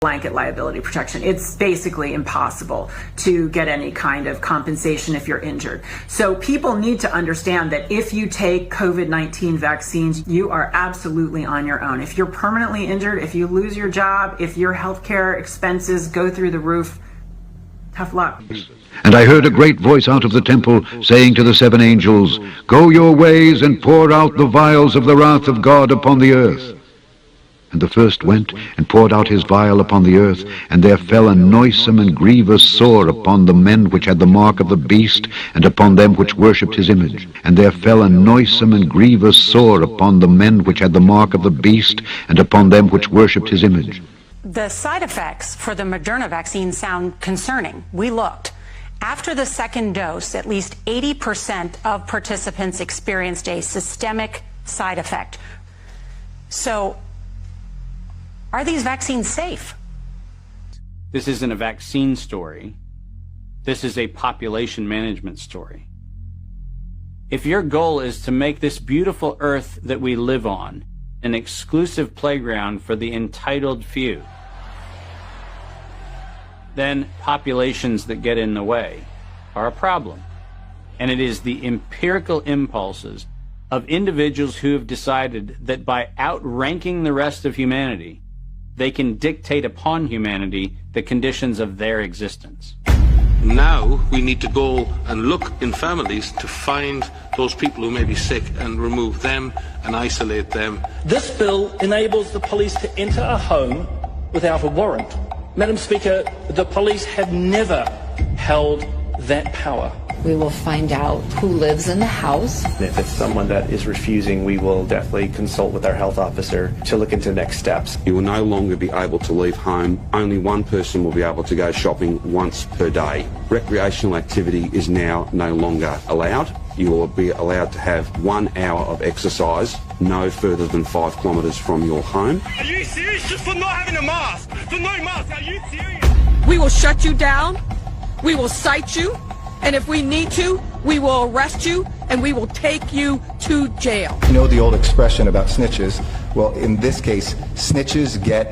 blanket liability protection. It's basically impossible to get any kind of compensation if you're injured. So people need to understand that if you take COVID-19 vaccines, you are absolutely on your own. If you're permanently injured, if you lose your job, if your healthcare expenses go through the roof, tough luck. And I heard a great voice out of the temple saying to the seven angels, "Go your ways and pour out the vials of the wrath of God upon the earth." And the first went and poured out his vial upon the earth, and there fell a noisome and grievous sore upon the men which had the mark of the beast, and upon them which worshipped his image. And there fell a noisome and grievous sore upon the men which had the mark of the beast, and upon them which worshipped his image. The side effects for the Moderna vaccine sound concerning. We looked. After the second dose, at least 80% of participants experienced a systemic side effect. So, are these vaccines safe? This isn't a vaccine story. This is a population management story. If your goal is to make this beautiful earth that we live on an exclusive playground for the entitled few, then populations that get in the way are a problem. And it is the empirical impulses of individuals who have decided that by outranking the rest of humanity, they can dictate upon humanity the conditions of their existence. Now we need to go and look in families to find those people who may be sick and remove them and isolate them. This bill enables the police to enter a home without a warrant. Madam Speaker, the police have never held that power. We will find out who lives in the house. If it's someone that is refusing, we will definitely consult with our health officer to look into next steps. You will no longer be able to leave home. Only one person will be able to go shopping once per day. Recreational activity is now no longer allowed. You will be allowed to have 1 hour of exercise no further than 5 kilometres from your home. Are you serious? Just for not having a mask? For no mask, are you serious? We will shut you down. We will cite you. And if we need to, we will arrest you and we will take you to jail. You know the old expression about snitches? Well, in this case, snitches get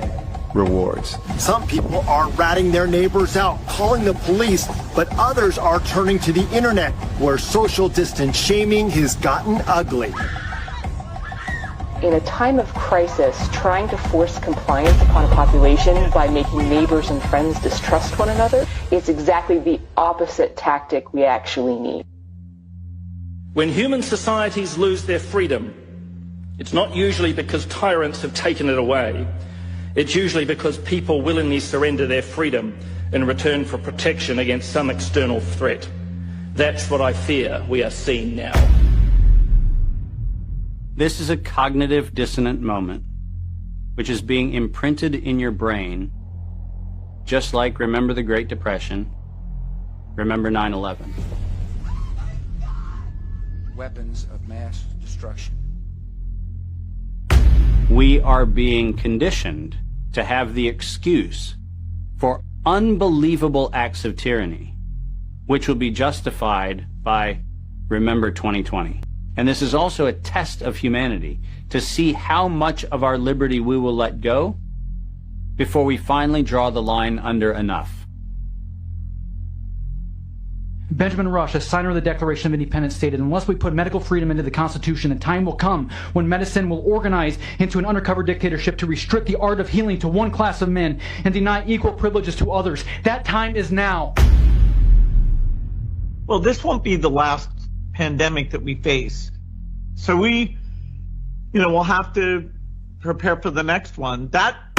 rewards. Some people are ratting their neighbors out, calling the police, but others are turning to the internet, where social distance shaming has gotten ugly. In a time of crisis, trying to force compliance upon a population by making neighbors and friends distrust one another, it's exactly the opposite tactic we actually need. When human societies lose their freedom, it's not usually because tyrants have taken it away. It's usually because people willingly surrender their freedom in return for protection against some external threat. That's what I fear we are seeing now. This is a cognitive dissonant moment, which is being imprinted in your brain, just like remember the Great Depression, remember 9/11. Weapons of mass destruction. We are being conditioned to have the excuse for unbelievable acts of tyranny, which will be justified by remember 2020. And this is also a test of humanity, to see how much of our liberty we will let go before we finally draw the line under enough. Benjamin Rush, a signer of the Declaration of Independence, stated, "Unless we put medical freedom into the Constitution, the time will come when medicine will organize into an undercover dictatorship to restrict the art of healing to one class of men and deny equal privileges to others. That time is now." Well, this won't be the last pandemic that we face. So we'll have to prepare for the next one. That